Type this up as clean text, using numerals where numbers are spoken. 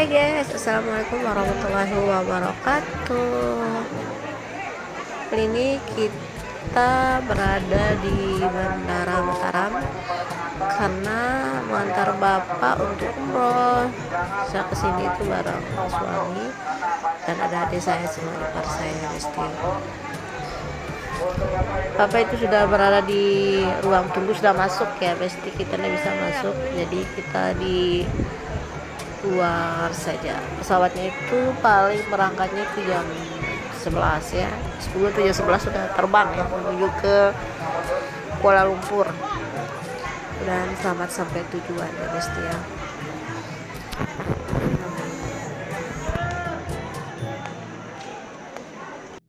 Hai guys, assalamualaikum warahmatullahi wabarakatuh. Kali ini kita berada di Bandara Mataram karena mengantar bapak untuk umroh. Saya kesini itu bareng suami dan ada adik saya sama ipar saya, Besti. Bapak itu sudah berada di ruang tunggu, sudah masuk ya Besti, kita tidak bisa masuk, jadi kita di luar saja. Pesawatnya itu paling berangkatnya itu jam 11 ya, 10 atau jam 11 sudah terbang ya menuju ke Kuala Lumpur, dan selamat sampai tujuan ya Besti ya.